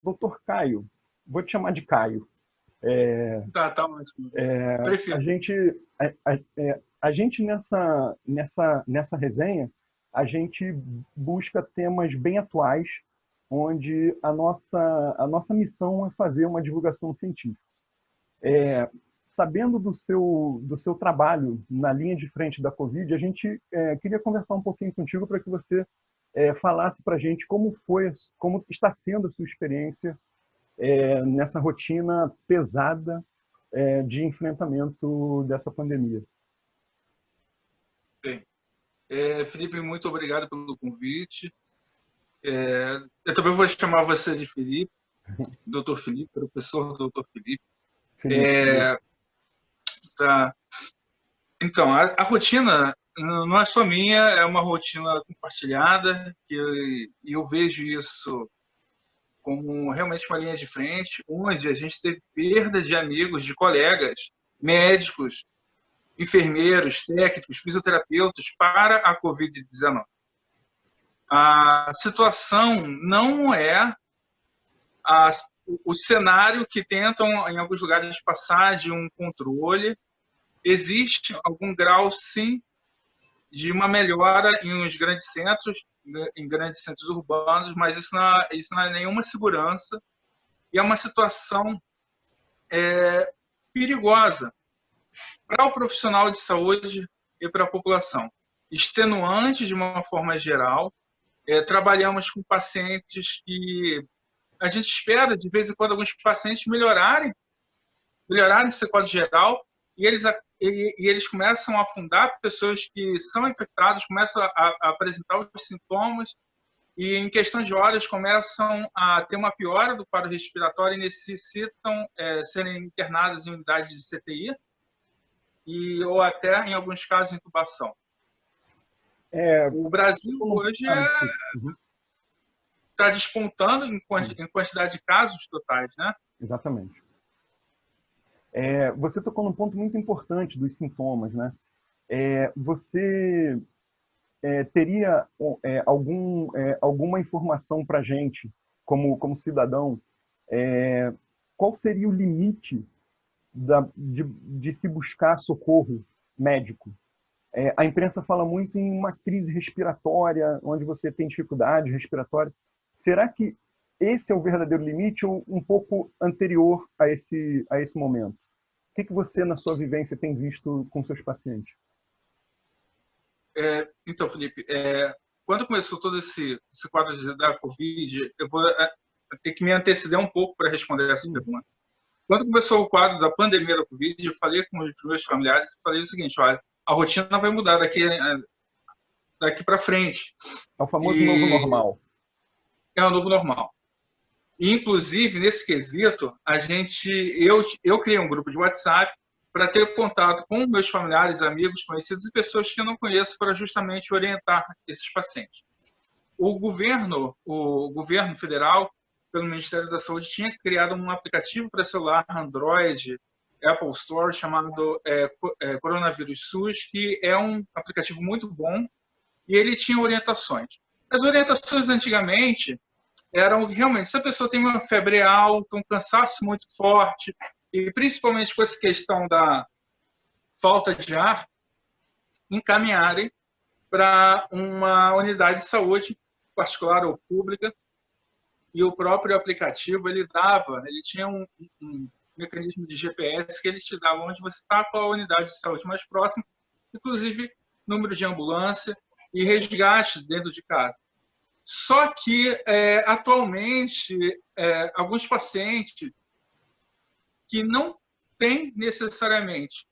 Doutor Caio, vou te chamar de Caio. Tá ótimo. A Prefiro. gente, a gente nessa resenha, a gente busca temas bem atuais, onde a nossa missão é fazer uma divulgação científica. Sabendo do seu trabalho na linha de frente da Covid, a gente queria conversar um pouquinho contigo para que você falasse para a gente como está sendo a sua experiência nessa rotina pesada de enfrentamento dessa pandemia. Bem, Felipe, muito obrigado pelo convite. Eu também vou chamar você de Felipe, doutor Felipe, professor doutor Felipe. Felipe, Tá. Então, a rotina não é só minha, é uma rotina compartilhada, e eu vejo isso como realmente uma linha de frente, onde a gente teve perda de amigos, de colegas, médicos, enfermeiros, técnicos, fisioterapeutas para a Covid-19. A situação não é a, o cenário que tentam, em alguns lugares, passar de um controle. Existe algum grau, sim, de uma melhora em uns grandes centros, em grandes centros urbanos, mas isso não é nenhuma segurança e é uma situação perigosa para o profissional de saúde e para a população. Extenuante de uma forma geral. Trabalhamos com pacientes que a gente espera, de vez em quando, alguns pacientes melhorarem esse quadro geral, e eles começam a afundar, pessoas que são infectadas começam a apresentar os sintomas, e em questão de horas começam a ter uma piora do quadro respiratório e necessitam serem internadas em unidades de CTI, ou até, em alguns casos, intubação. O Brasil hoje está despontando em quantidade de casos totais, né? Exatamente. Você tocou num ponto muito importante dos sintomas, né? Você teria alguma informação para a gente, como cidadão, qual seria o limite de se buscar socorro médico? A imprensa fala muito em uma crise respiratória, onde você tem dificuldade respiratória. Será que esse é o verdadeiro limite ou um pouco anterior a esse momento? O que você, na sua vivência, tem visto com seus pacientes? Então, Felipe, quando começou todo esse quadro da Covid, eu vou ter que me anteceder um pouco para responder essa pergunta. Quando começou o quadro da pandemia da Covid, eu falei com os meus familiares, falei o seguinte: olha, a rotina vai mudar daqui para frente. É o famoso novo normal. É o novo normal. E, inclusive, nesse quesito, eu criei um grupo de WhatsApp para ter contato com meus familiares, amigos, conhecidos e pessoas que eu não conheço para justamente orientar esses pacientes. O governo federal, pelo Ministério da Saúde, tinha criado um aplicativo para celular Android, Apple Store, chamado Coronavírus SUS, que é um aplicativo muito bom, e ele tinha orientações. As orientações, antigamente, eram realmente, se a pessoa tem uma febre alta, um cansaço muito forte, e principalmente com essa questão da falta de ar, encaminharem para uma unidade de saúde, particular ou pública, e o próprio aplicativo, ele tinha um mecanismo de GPS que ele te dava onde você está, qual a unidade de saúde mais próxima, inclusive número de ambulância e resgate dentro de casa. Só que, atualmente, alguns pacientes que não têm necessariamente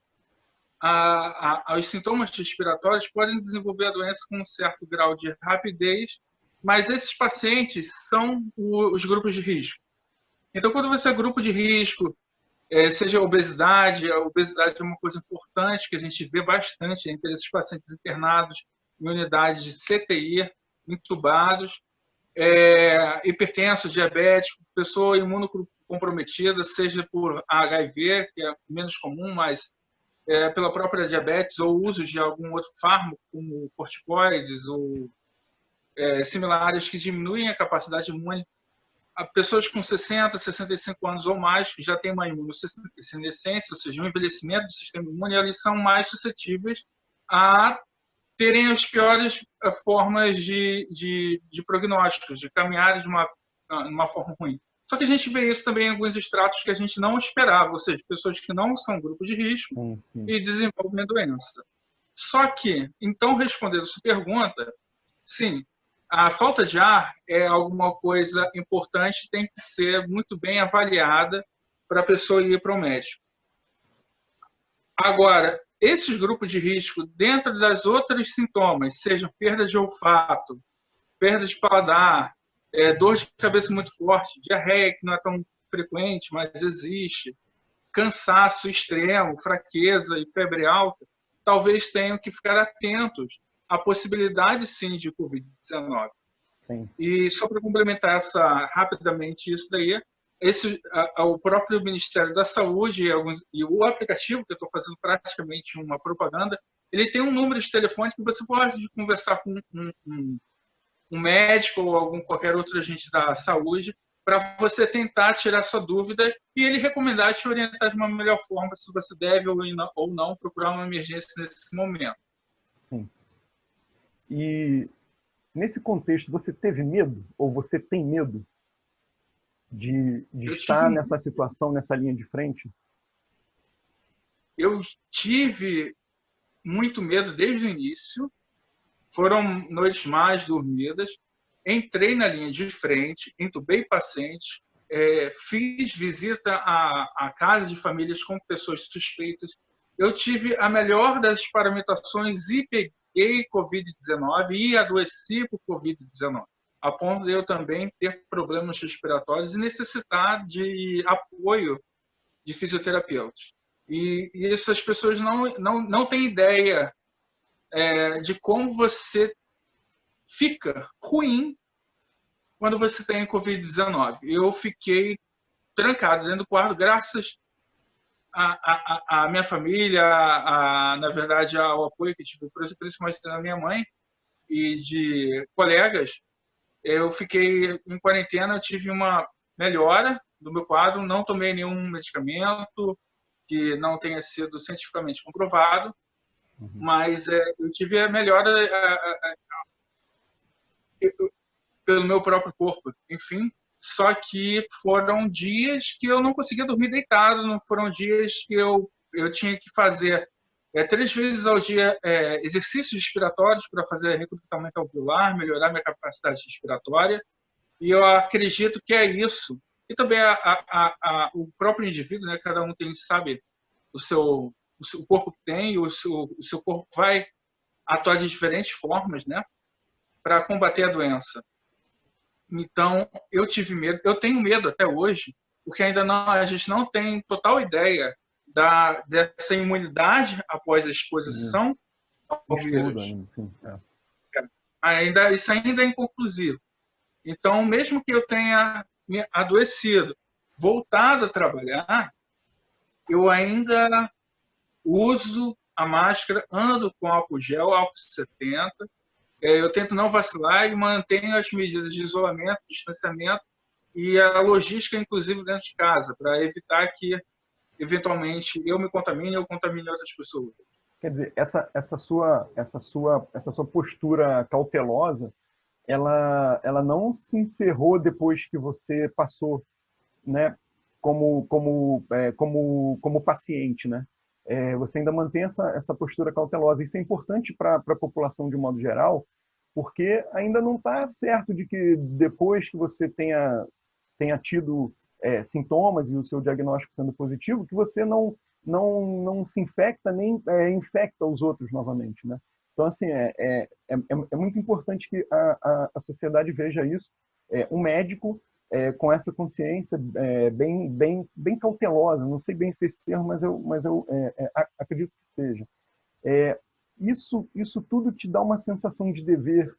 os sintomas respiratórios podem desenvolver a doença com um certo grau de rapidez, mas esses pacientes são os grupos de risco. Então, quando você é grupo de risco, seja a obesidade é uma coisa importante que a gente vê bastante entre esses pacientes internados em unidades de CTI, intubados, hipertenso, diabético, pessoa imunocomprometida, seja por HIV, que é menos comum, mas pela própria diabetes ou uso de algum outro fármaco, como corticoides ou similares que diminuem a capacidade imune. pessoas com 60, 65 anos ou mais, que já têm uma imunossenescência, ou seja, um envelhecimento do sistema imune, eles são mais suscetíveis a terem as piores formas de prognósticos, de caminhar de uma forma ruim. Só que a gente vê isso também em alguns estratos que a gente não esperava, ou seja, pessoas que não são grupo de risco e desenvolvem a doença. Só que, então, respondendo a sua pergunta, sim, a falta de ar é alguma coisa importante, tem que ser muito bem avaliada para a pessoa ir para o médico. Agora, esses grupos de risco, dentro das outras sintomas, sejam perda de olfato, perda de paladar, dor de cabeça muito forte, diarreia, que não é tão frequente, mas existe, cansaço extremo, fraqueza e febre alta, talvez tenham que ficar atentos à possibilidade, sim, de Covid-19. E só para complementar rapidamente isso daí, o próprio Ministério da Saúde e o aplicativo, que eu estou fazendo praticamente uma propaganda, ele tem um número de telefone que você pode conversar com um médico ou qualquer outro agente da saúde para você tentar tirar sua dúvida e ele recomendar te orientar de uma melhor forma se você deve ou não procurar uma emergência nesse momento. Sim. E nesse contexto, você teve medo ou você tem medo de estar nessa situação, nessa linha de frente? Eu tive muito medo desde o início. Foram noites mais dormidas. Entrei na linha de frente, entubei pacientes, fiz visita a casas de famílias com pessoas suspeitas. Eu tive a melhor das paramentações e peguei Covid-19 e adoeci por Covid-19, a ponto de eu também ter problemas respiratórios e necessitar de apoio de fisioterapeutas. E essas pessoas não têm ideia de como você fica ruim quando você tem Covid-19. Eu fiquei trancado dentro do quarto, graças à minha família, na verdade, ao apoio que tive, principalmente da minha mãe e de colegas. Eu fiquei em quarentena, eu tive uma melhora do meu quadro, não tomei nenhum medicamento que não tenha sido cientificamente comprovado, mas eu tive a melhora pelo meu próprio corpo, enfim. Só que foram dias que eu não conseguia dormir deitado, não foram dias que eu tinha que fazer 3 vezes ao dia exercícios respiratórios para fazer recrutamento alveolar, melhorar minha capacidade respiratória. E eu acredito que é isso. E também o próprio indivíduo, né? Cada um sabe o corpo que tem, o seu corpo vai atuar de diferentes formas, né? Para combater a doença. Então, eu tive medo, eu tenho medo até hoje, porque ainda a gente não tem total ideia dessa imunidade após a exposição ao vírus. Isso ainda é inconclusivo. Então, mesmo que eu tenha me adoecido, voltado a trabalhar, eu ainda uso a máscara, ando com álcool gel, álcool 70, eu tento não vacilar e mantenho as medidas de isolamento, distanciamento e a logística, inclusive, dentro de casa, para evitar que, eventualmente, eu me contamine ou contamine outras pessoas. Quer dizer, essa sua postura cautelosa, ela não se encerrou depois que você passou, né, como paciente, né? Você ainda mantém essa postura cautelosa. Isso é importante para a população de um modo geral, porque ainda não está certo de que depois que você tenha tido sintomas e o seu diagnóstico sendo positivo, que você não se infecta nem infecta os outros novamente, né? Então, assim, é muito importante que a sociedade veja isso. Um médico com essa consciência bem cautelosa, não sei bem se esse termo, mas eu acredito que seja. Isso tudo te dá uma sensação de dever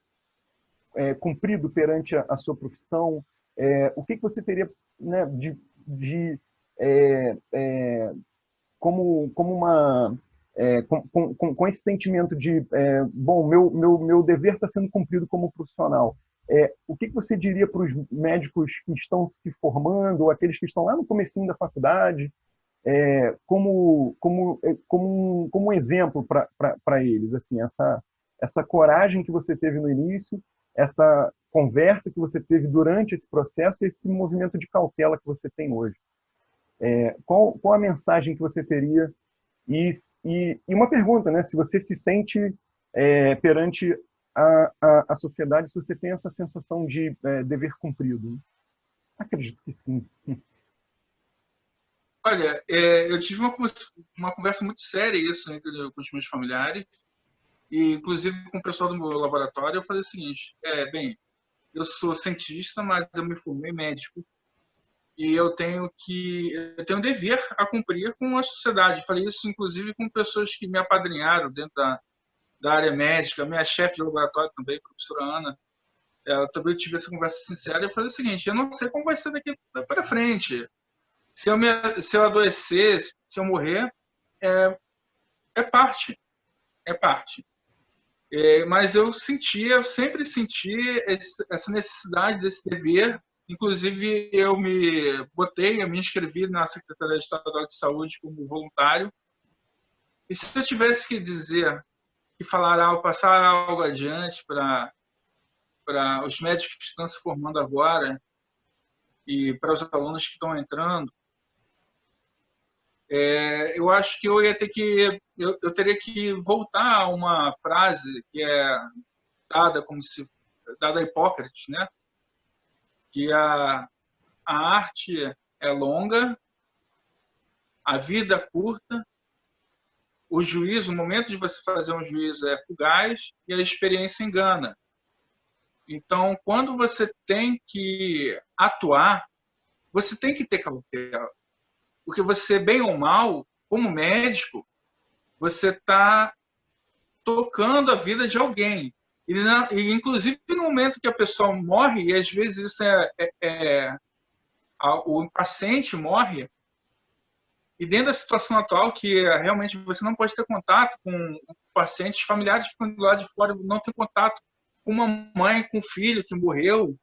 cumprido perante a sua profissão. O que você teria, né, como uma com esse sentimento de bom, meu dever está sendo cumprido como profissional. o que você diria para os médicos que estão se formando, ou aqueles que estão lá no comecinho da faculdade, como um exemplo para eles, assim, essa coragem que você teve no início, essa conversa que você teve durante esse processo e esse movimento de cautela que você tem hoje? Qual a mensagem que você teria? E uma pergunta, né? Se você se sente perante a sociedade, se você tem essa sensação de dever cumprido. Acredito que sim. Olha, eu tive uma conversa muito séria isso com os meus familiares, e inclusive com o pessoal do meu laboratório. Eu falei o seguinte: bem, eu sou cientista, mas eu me formei médico e eu tenho um dever a cumprir com a sociedade. Falei isso inclusive com pessoas que me apadrinharam dentro da área médica, a minha chefe de laboratório também, a professora Ana. Eu também tive essa conversa sincera. Eu falei o seguinte: eu não sei como vai ser daqui para frente. Se eu adoecer, se eu morrer, é parte, é parte. Mas eu sempre senti essa necessidade desse dever. Inclusive, eu me inscrevi na Secretaria Estadual de Saúde como voluntário. E se eu tivesse que dizer, que falar algo, passar algo adiante para os médicos que estão se formando agora e para os alunos que estão entrando, eu acho que eu teria que voltar a uma frase que é dada a Hipócrates, né? Que a arte é longa, a vida é curta, o momento de você fazer um juízo é fugaz e a experiência engana. Então, quando você tem que atuar, você tem que ter cautela, porque você, bem ou mal, como médico, você está tocando a vida de alguém. E, inclusive, no momento que a pessoa morre, e às vezes isso o paciente morre, e dentro da situação atual, que realmente você não pode ter contato com pacientes, familiares que ficam do lado de fora, não tem contato com uma mãe, com um filho que morreu,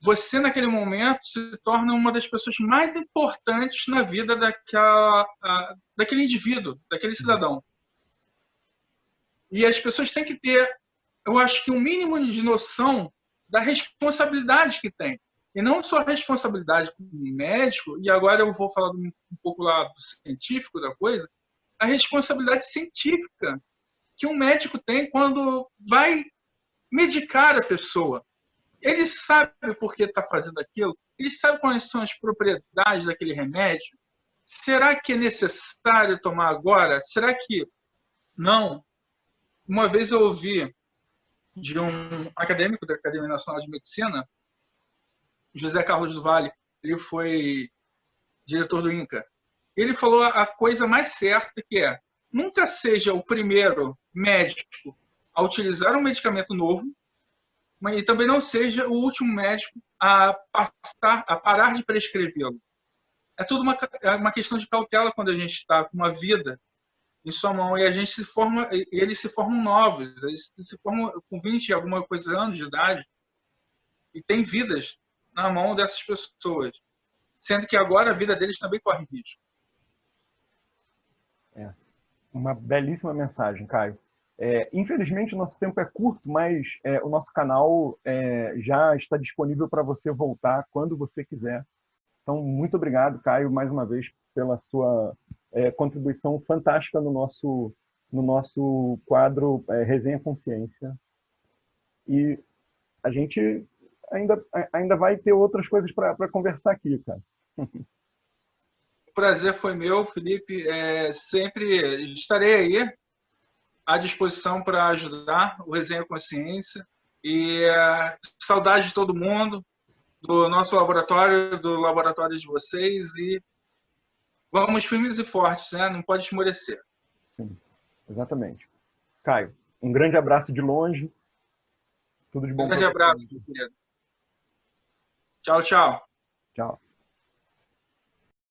você, naquele momento, se torna uma das pessoas mais importantes na vida daquele indivíduo, daquele cidadão. E as pessoas têm que ter, eu acho que um mínimo de noção da responsabilidade que tem. E não só a responsabilidade como médico, e agora eu vou falar um pouco lá do científico da coisa, a responsabilidade científica que um médico tem quando vai medicar a pessoa. Ele sabe por que está fazendo aquilo, ele sabe quais são as propriedades daquele remédio. Será que é necessário tomar agora? Será que não? Uma vez eu ouvi de um acadêmico da Academia Nacional de Medicina, José Carlos do Vale, ele foi diretor do INCA. Ele falou a coisa mais certa, que é: nunca seja o primeiro médico a utilizar um medicamento novo, mas também não seja o último médico a parar de prescrevê-lo. É tudo uma questão de cautela quando a gente está com uma vida em sua mão e eles se formam novos, eles se formam com 20 e alguma coisa anos de idade e têm vidas na mão dessas pessoas, sendo que agora a vida deles também corre risco. Uma belíssima mensagem, Caio. Infelizmente, o nosso tempo é curto, mas o nosso canal já está disponível para você voltar quando você quiser. Então, muito obrigado, Caio, mais uma vez, pela sua contribuição fantástica no nosso quadro Resenha Consciência. E a gente ainda vai ter outras coisas para conversar aqui, cara. O prazer foi meu, Felipe. Sempre estarei aí à disposição para ajudar o Resenha Consciência. E saudade de todo mundo, do nosso laboratório, do laboratório de vocês. E vamos firmes e fortes, né? Não pode esmorecer. Sim, exatamente. Caio, um grande abraço de longe. Tudo de bom para você. Um grande abraço, meu querido. Tchau, tchau. Tchau.